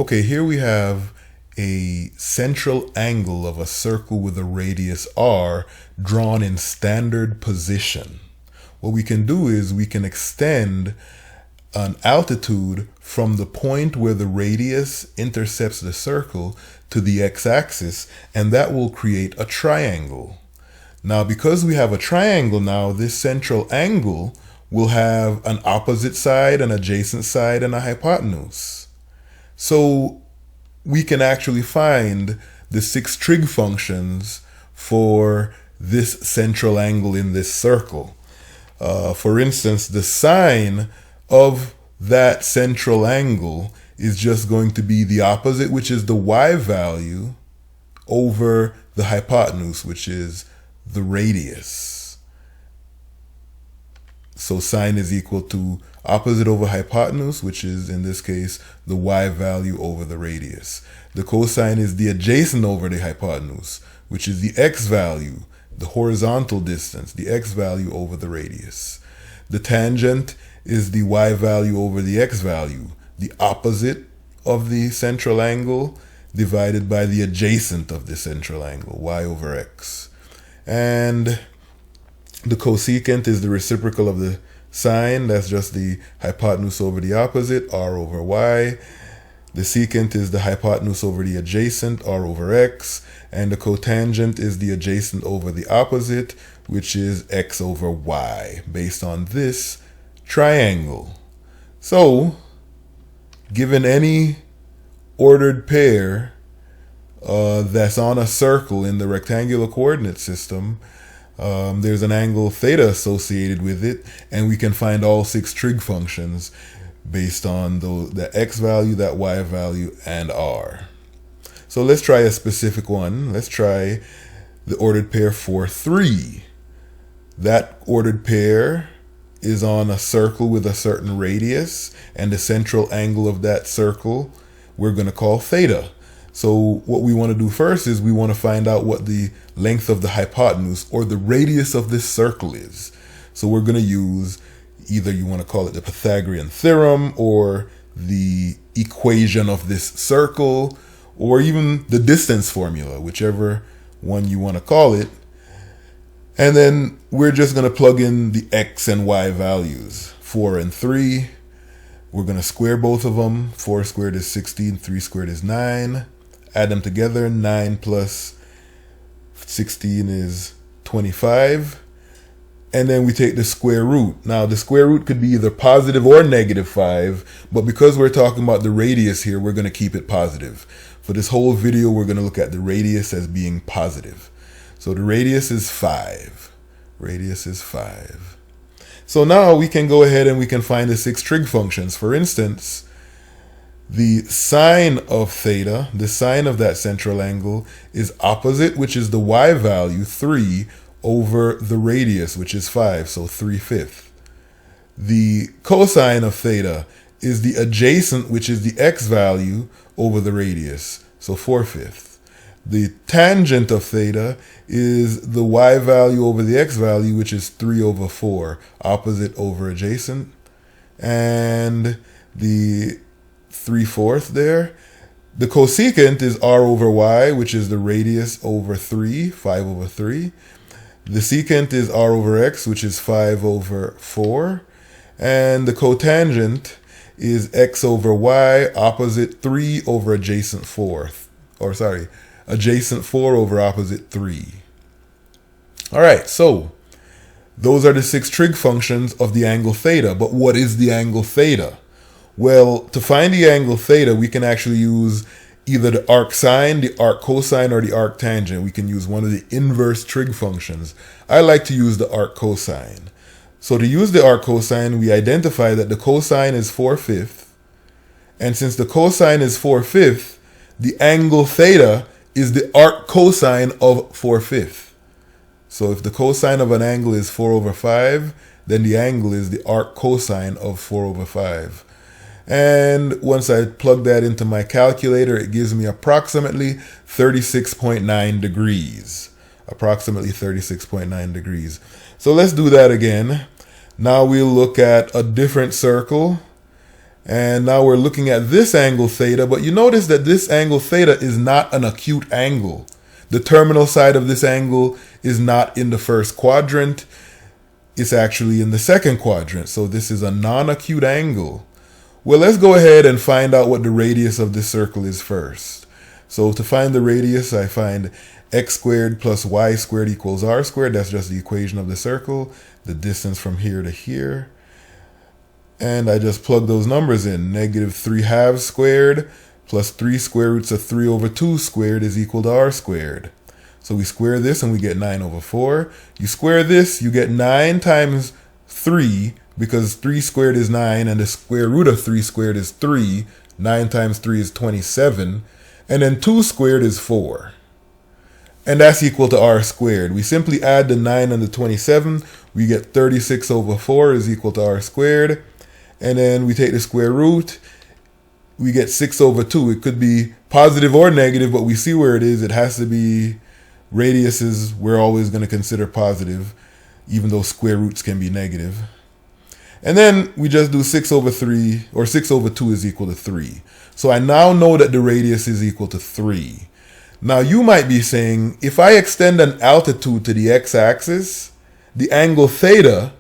Okay, here we have a central angle of a circle with a radius r drawn in standard position. What we can do is we can extend an altitude from the point where the radius intercepts the circle to the x-axis, and that will create a triangle. Now, because we have a triangle now, this central angle will have an opposite side, an adjacent side, and a hypotenuse. So we can actually find the 6 trig functions for this central angle in this circle. For instance, the sine of that central angle is just going to be the opposite, which is the y value, over the hypotenuse, which is the radius. So sine is equal to opposite over hypotenuse, which is in this case the y value over the radius. The cosine is the adjacent over the hypotenuse, which is the x value, the horizontal distance, the x value over the radius. The tangent is the y value over the x value, the opposite of the central angle divided by the adjacent of the central angle, y over x. And the cosecant is the reciprocal of the sine, that's just the hypotenuse over the opposite, r over y. The secant is the hypotenuse over the adjacent, r over x. And the cotangent is the adjacent over the opposite, which is x over y, based on this triangle. So, given any ordered pair that's on a circle in the rectangular coordinate system, there's an angle theta associated with it, and we can find all 6 trig functions based on the x value, that y value, and r. So let's try a specific one. Let's try the ordered pair 4, 3. That ordered pair is on a circle with a certain radius, and the central angle of that circle we're going to call theta. So what we want to do first is we want to find out what the length of the hypotenuse or the radius of this circle is. So we're going to use either you want to call it the Pythagorean theorem or the equation of this circle or even the distance formula, whichever one you want to call it. And then we're just going to plug in the x and y values, 4 and 3. We're going to square both of them. 4 squared is 16, 3 squared is 9. Add them together, 9 plus 16 is 25. And then we take the square root. Now, the square root could be either positive or negative 5, but because we're talking about the radius here, we're going to keep it positive. For this whole video, we're going to look at the radius as being positive. So the radius is 5. Radius is 5. So now we can go ahead and we can find the 6 trig functions. For instance, the sine of theta, the sine of that central angle, is opposite, which is the y value, 3, over the radius, which is 5, so 3/5. The cosine of theta is the adjacent, which is the x value, over the radius, so 4/5. The tangent of theta is the y value over the x value, which is 3 over 4, opposite over adjacent. And the 3/4 there. The cosecant is r over y, which is the radius over 3, 5 over 3. The secant is r over x, which is 5 over 4. And the cotangent is x over y, opposite 3 over adjacent 4. Or sorry, adjacent 4 over opposite 3. All right, so those are the 6 trig functions of the angle theta. But what is the angle theta? Well, to find the angle theta, we can actually use either the arc sine, the arc cosine, or the arc tangent. We can use one of the inverse trig functions. I like to use the arc cosine. So to use the arc cosine, we identify that the cosine is 4/5. And since the cosine is 4/5, the angle theta is the arc cosine of 4/5. So if the cosine of an angle is 4 over 5, then the angle is the arc cosine of 4 over 5. And once I plug that into my calculator, it gives me approximately 36.9 degrees. Approximately 36.9 degrees. So let's do that again. Now we'll look at a different circle. And now we're looking at this angle theta, but you notice that this angle theta is not an acute angle. The terminal side of this angle is not in the first quadrant. It's actually in the second quadrant. So this is a non-acute angle. Well, let's go ahead and find out what the radius of this circle is first. So to find the radius, I find x squared plus y squared equals r squared. That's just the equation of the circle, the distance from here to here. And I just plug those numbers in. Negative 3/2 squared plus 3 square roots of 3 over 2 squared is equal to r squared. So we square this and we get 9 over 4. You square this, you get 9 times 3, because 3 squared is 9 and the square root of 3 squared is 3. 9 times 3 is 27. And then 2 squared is 4. And that's equal to r squared. We simply add the 9 and the 27. We get 36 over 4 is equal to r squared. And then we take the square root. We get 6 over 2. It could be positive or negative, but we see where it is. It has to be radiuses. We're always going to consider positive, even though square roots can be negative. And then we just do 6 over 3, or 6 over 2 is equal to 3. So I now know that the radius is equal to 3. Now you might be saying, if I extend an altitude to the x-axis, the angle theta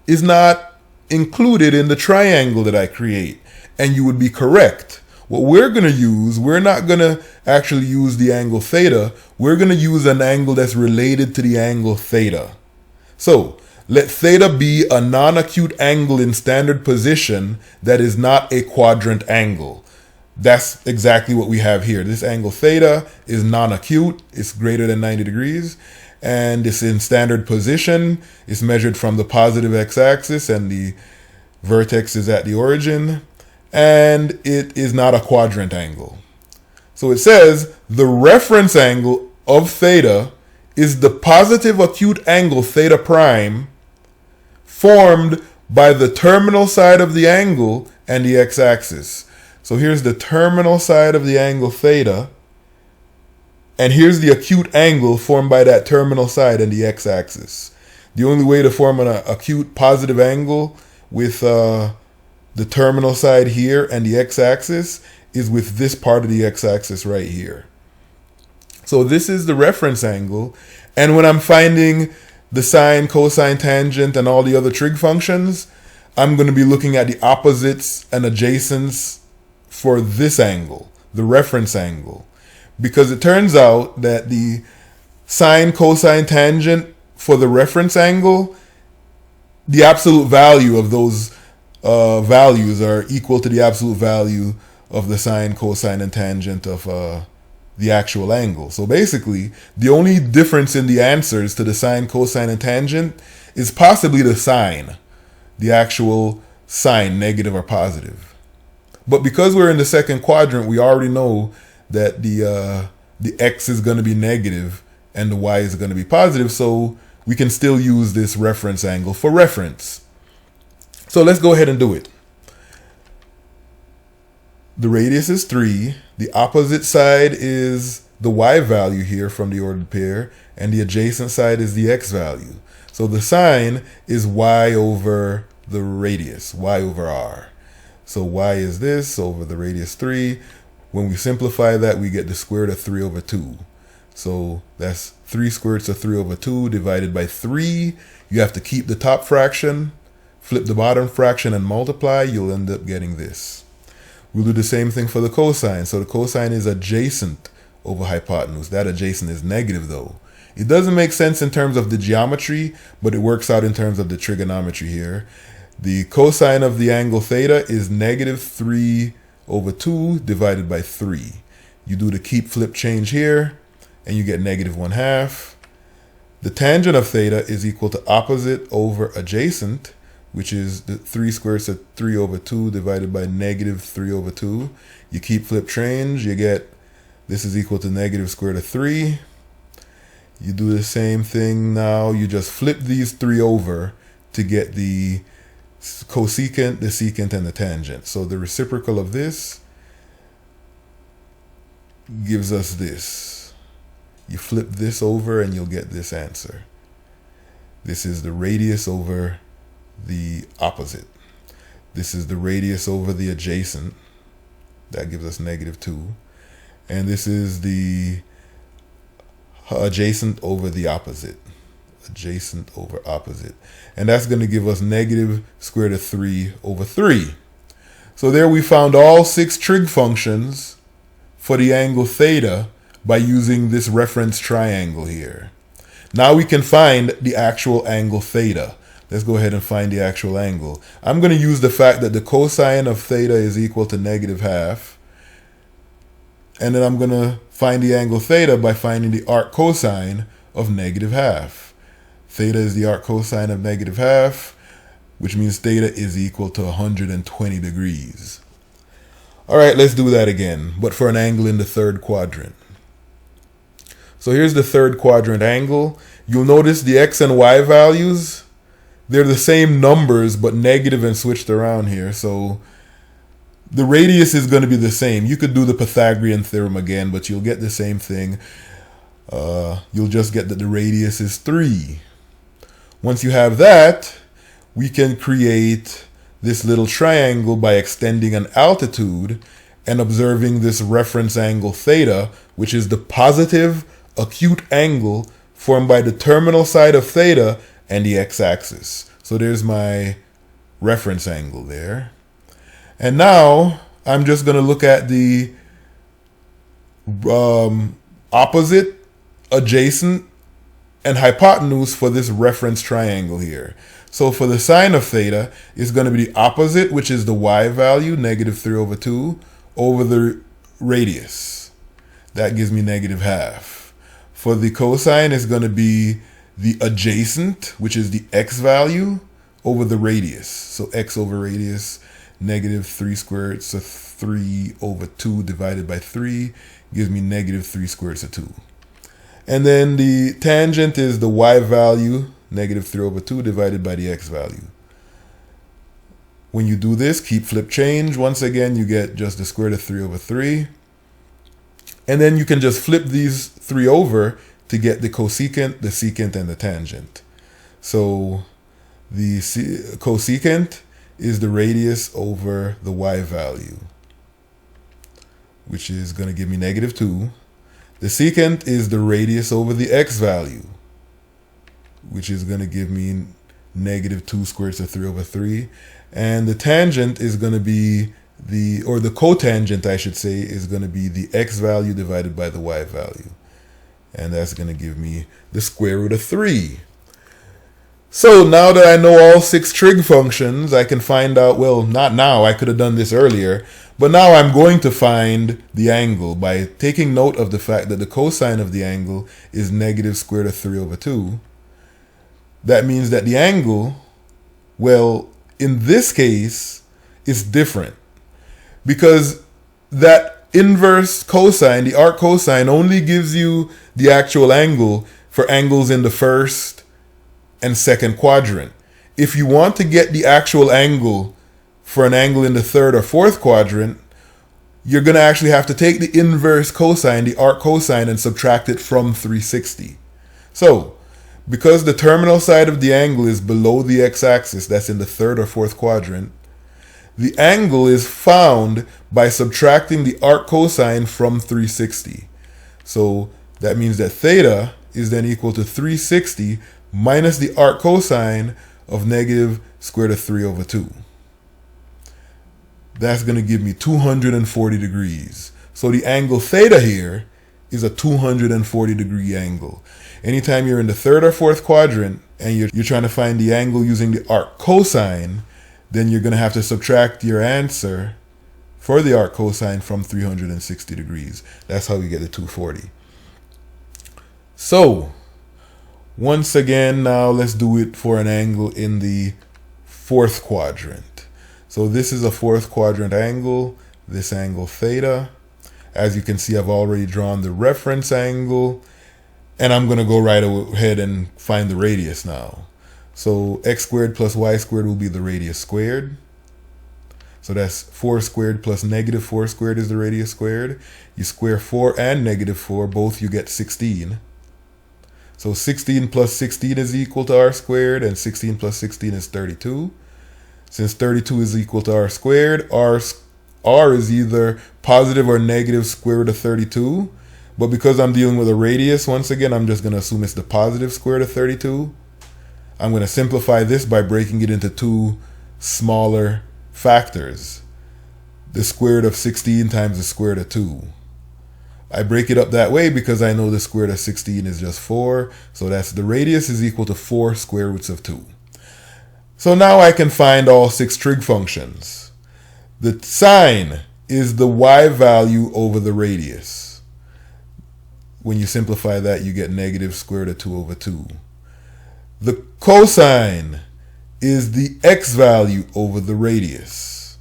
is not included in the triangle that I create. And you would be correct. What we're going to use, we're not going to actually use the angle theta. We're going to use an angle that's related to the angle theta. So let theta be a non-acute angle in standard position that is not a quadrant angle. That's exactly what we have here. This angle theta is non-acute. It's greater than 90 degrees. And it's in standard position. It's measured from the positive x-axis and the vertex is at the origin. And it is not a quadrant angle. So it says the reference angle of theta is the positive acute angle theta prime formed by the terminal side of the angle and the x-axis. So here's the terminal side of the angle theta. And here's the acute angle formed by that terminal side and the x-axis. The only way to form an acute positive angle with the terminal side here and the x-axis is with this part of the x-axis right here. So this is the reference angle. And when I'm finding the sine, cosine, tangent, and all the other trig functions, I'm going to be looking at the opposites and adjacents for this angle, the reference angle. Because it turns out that the sine, cosine, tangent for the reference angle, the absolute value of those values are equal to the absolute value of the sine, cosine, and tangent of the actual angle. So basically, the only difference in the answers to the sine, cosine, and tangent is possibly the sine, the actual sign, negative or positive. But because we're in the second quadrant, we already know that the x is going to be negative and the y is going to be positive, so we can still use this reference angle for reference. So let's go ahead and do it. The radius is 3. The opposite side is the y value here from the ordered pair, and the adjacent side is the x value. So the sine is y over the radius, y over r. So y is this over the radius 3. When we simplify that, we get the square root of 3 over 2. So that's 3 square roots of 3 over 2 divided by 3. You have to keep the top fraction, flip the bottom fraction, and multiply. You'll end up getting this. We'll do the same thing for the cosine. So the cosine is adjacent over hypotenuse. That adjacent is negative, though. It doesn't make sense in terms of the geometry, but it works out in terms of the trigonometry here. The cosine of the angle theta is negative 3 over 2 divided by 3. You do the keep flip change here, and you get negative 1/2. The tangent of theta is equal to opposite over adjacent, which is the 3 square roots of 3 over 2 divided by negative 3 over 2. You keep flip change, you get this is equal to negative square root of 3. You do the same thing now. You just flip these 3 over to get the cosecant, the secant, and the tangent. So the reciprocal of this gives us this. You flip this over and you'll get this answer. This is the radius over the opposite. This is the radius over the adjacent. That gives us -2. And this is the adjacent over the opposite. Adjacent over opposite. And that's going to give us -√3/3. So there we found all 6 trig functions for the angle theta by using this reference triangle here. Now we can find the actual angle theta. Let's go ahead and find the actual angle. I'm going to use the fact that the cosine of theta is equal to -½ And then I'm going to find the angle theta by finding the arc cosine of -½ Theta is the arc cosine of -½ which means theta is equal to 120 degrees. All right, let's do that again, but for an angle in the third quadrant. So here's the third quadrant angle. You'll notice the x and y values, they're the same numbers, but negative and switched around here. So the radius is going to be the same. You could do the Pythagorean theorem again, but you'll get the same thing. You'll just get that the radius is 3. Once you have that, we can create this little triangle by extending an altitude and observing this reference angle theta, which is the positive acute angle formed by the terminal side of theta and the x-axis. So there's my reference angle there. And now I'm just going to look at the opposite, adjacent, and hypotenuse for this reference triangle here. So for the sine of theta, it's going to be the opposite, which is the y value, -3/2, over the radius. That gives me -½ For the cosine, it's going to be the adjacent, which is the x value, over the radius. So x over radius, -3², so 3/2 divided by 3 gives me -3²2. And then the tangent is the y value, -3/2 divided by the x value. When you do this, keep flip change. Once again, you get just the square root of 3/3. And then you can just flip these 3 over to get the cosecant, the secant, and the tangent. So the cosecant is the radius over the y value, which is going to give me -2. The secant is the radius over the x value, which is going to give me -2 square root of 3/3. And the tangent is going to be the cotangent, I should say, is going to be the x value divided by the y value. And that's going to give me the square root of 3. So now that I know all 6 trig functions, I can find out, well, not now, I could have done this earlier, but now I'm going to find the angle by taking note of the fact that the cosine of the angle is -square root of 3/2. That means that the angle, well, in this case, is different, because that inverse cosine, the arc cosine, only gives you the actual angle for angles in the first and second quadrant. If you want to get the actual angle for an angle in the third or fourth quadrant, you're going to actually have to take the inverse cosine, the arc cosine, and subtract it from 360. So, because the terminal side of the angle is below the x-axis, that's in the third or fourth quadrant, the angle is found by subtracting the arc cosine from 360. So that means that theta is then equal to 360 minus the arc cosine of -square root of 3/2. That's going to give me 240 degrees. So the angle theta here is a 240 degree angle. Anytime you're in the third or fourth quadrant and you're trying to find the angle using the arc cosine, then you're going to have to subtract your answer for the arc cosine from 360 degrees. That's how you get the 240. So, once again, now let's do it for an angle in the fourth quadrant. So this is a fourth quadrant angle, this angle theta. As you can see, I've already drawn the reference angle, and I'm going to go right ahead and find the radius now. So x squared plus y squared will be the radius squared. So that's 4 squared plus -4 squared is the radius squared. You square 4 and -4, both you get 16. So 16 plus 16 is equal to r squared, and 16 plus 16 is 32. Since 32 is equal to r squared, r is either positive or negative square root of 32. But because I'm dealing with a radius, once again, I'm just going to assume it's the positive square root of 32. I'm going to simplify this by breaking it into two smaller factors. The square root of 16 times the square root of 2. I break it up that way because I know the square root of 16 is just 4. So that's the radius is equal to 4 square roots of 2. So now I can find all 6 trig functions. The sine is the y value over the radius. When you simplify that, you get negative square root of 2 over 2. The cosine is the x value over the radius.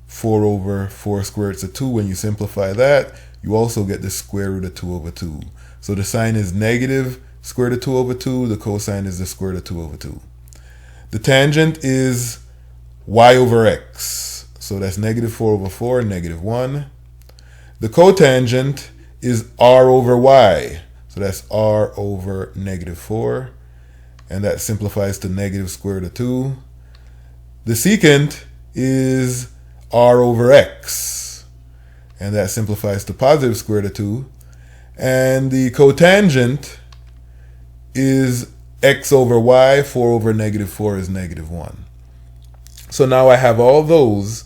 4 over 4 square roots of 2. When you simplify that, you also get the square root of 2 over 2. So the sine is negative square root of 2 over 2. The cosine is the square root of 2 over 2. The tangent is y over x. So that's negative 4 over 4, negative 1. The cotangent is r over y. So that's r over negative 4. And that simplifies to negative square root of 2. The secant is r over x. And that simplifies to positive square root of 2. And the cotangent is x over y. 4 over negative 4 is negative 1. So now I have all those.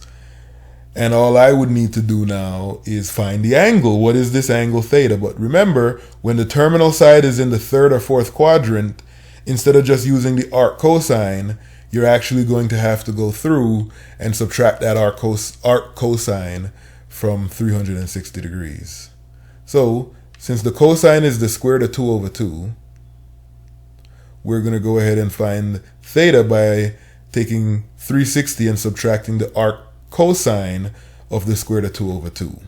And all I would need to do now is find the angle. What is this angle theta? But remember, when the terminal side is in the third or fourth quadrant, instead of just using the arc cosine, you're actually going to have to go through and subtract that arc cosine from 360 degrees. So, since the cosine is the square root of 2 over 2, we're going to go ahead and find theta by taking 360 and subtracting the arc cosine of the square root of 2 over 2.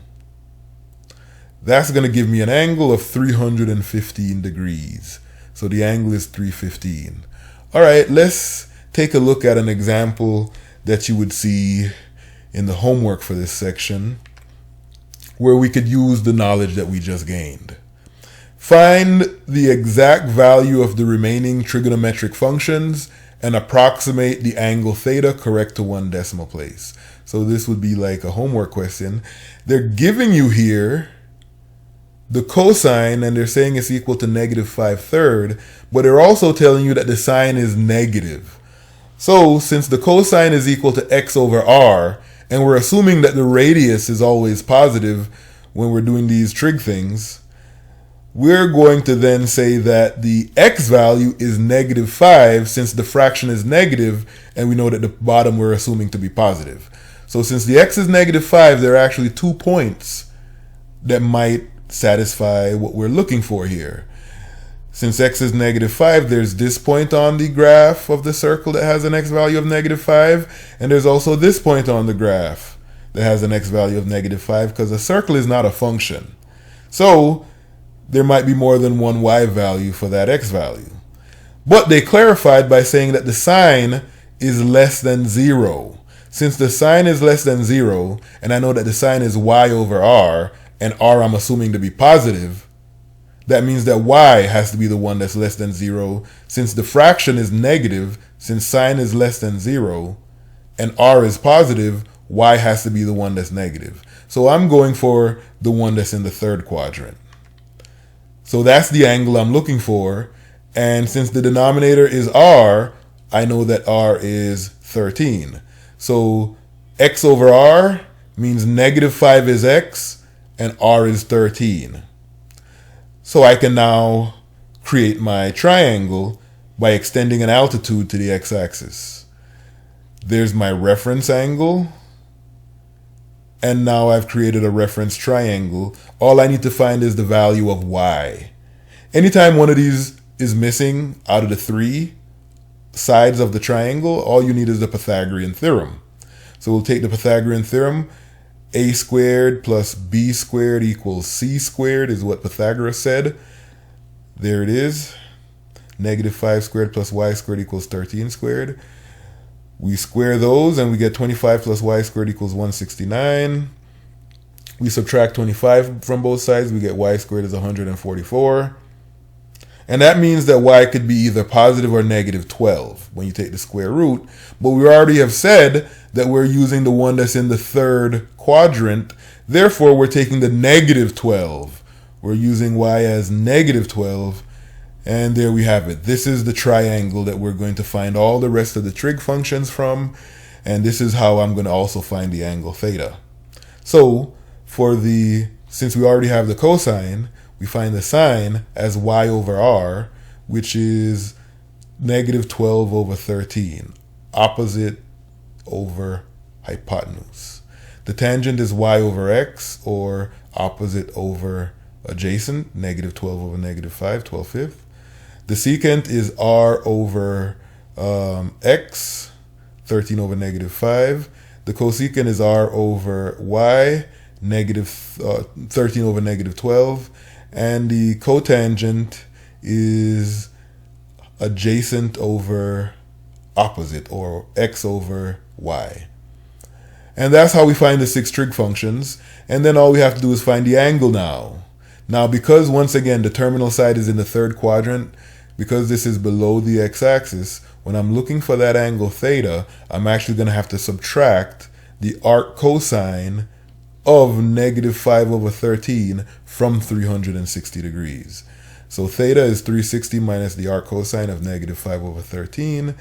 That's going to give me an angle of 315 degrees. So the angle is 315. All right, let's take a look at an example that you would see in the homework for this section where we could use the knowledge that we just gained. Find the exact value of the remaining trigonometric functions and approximate the angle theta correct to 1 decimal place. So this would be like a homework question. They're giving you here the cosine and they're saying it's equal to negative 5/3, but they're also telling you that the sine is negative. So since the cosine is equal to x over r, and we're assuming that the radius is always positive when we're doing these trig things, we're going to then say that the x value is negative 5 since the fraction is negative and we know that the bottom we're assuming to be positive. So since the x is negative 5, there are actually 2 points that might satisfy what we're looking for here. Since x is negative 5, there's this point on the graph of the circle that has an x value of negative 5, and there's also this point on the graph that has an x value of negative 5 because a circle is not a function. So there might be more than one y value for that x value. But they clarified by saying that the sine is less than 0. Since the sine is less than 0, and I know that the sine is y over r, and r I'm assuming to be positive, that means that y has to be the one that's less than 0. Since the fraction is negative, since sine is less than 0, and r is positive, y has to be the one that's negative. So I'm going for the one that's in the third quadrant. So that's the angle I'm looking for. And since the denominator is r, I know that r is 13. So x over r means negative 5 is x, and r is 13. So I can now create my triangle by extending an altitude to the x-axis. There's my reference angle. And now I've created a reference triangle. All I need to find is the value of y. Anytime one of these is missing out of the 3 sides of the triangle, all you need is the Pythagorean theorem. So we'll take the Pythagorean theorem. A squared plus b squared equals c squared is what Pythagoras said. There it is. Negative 5 squared plus y squared equals 13 squared. We square those and we get 25 plus y squared equals 169. We subtract 25 from both sides. We get y squared is 144. And that means that y could be either positive or negative 12 when you take the square root. But we already have said that we're using the one that's in the third quadrant. Therefore, we're taking the negative 12. We're using y as negative 12. And there we have it. This is the triangle that we're going to find all the rest of the trig functions from. And this is how I'm going to also find the angle theta. So, since we already have the cosine, we find the sine as y over r, which is negative 12 over 13, opposite over hypotenuse. The tangent is y over x, or opposite over adjacent, negative 12 over negative 5, 12/5. The secant is r over x, 13 over negative 5. The cosecant is r over y, negative 13 over negative 12. And the cotangent is adjacent over opposite, or x over y. And that's how we find the 6 trig functions. And then all we have to do is find the angle now. Now, because once again the terminal side is in the third quadrant, because this is below the x-axis, when I'm looking for that angle theta, I'm actually going to have to subtract the arc cosine of negative 5 over 13 from 360 degrees. So theta is 360 minus the arc cosine of negative 5 over 13.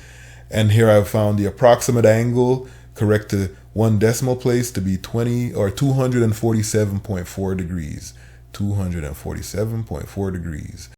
And here I've found the approximate angle, correct to 1 decimal place, to be 247.4 degrees. 247.4 degrees.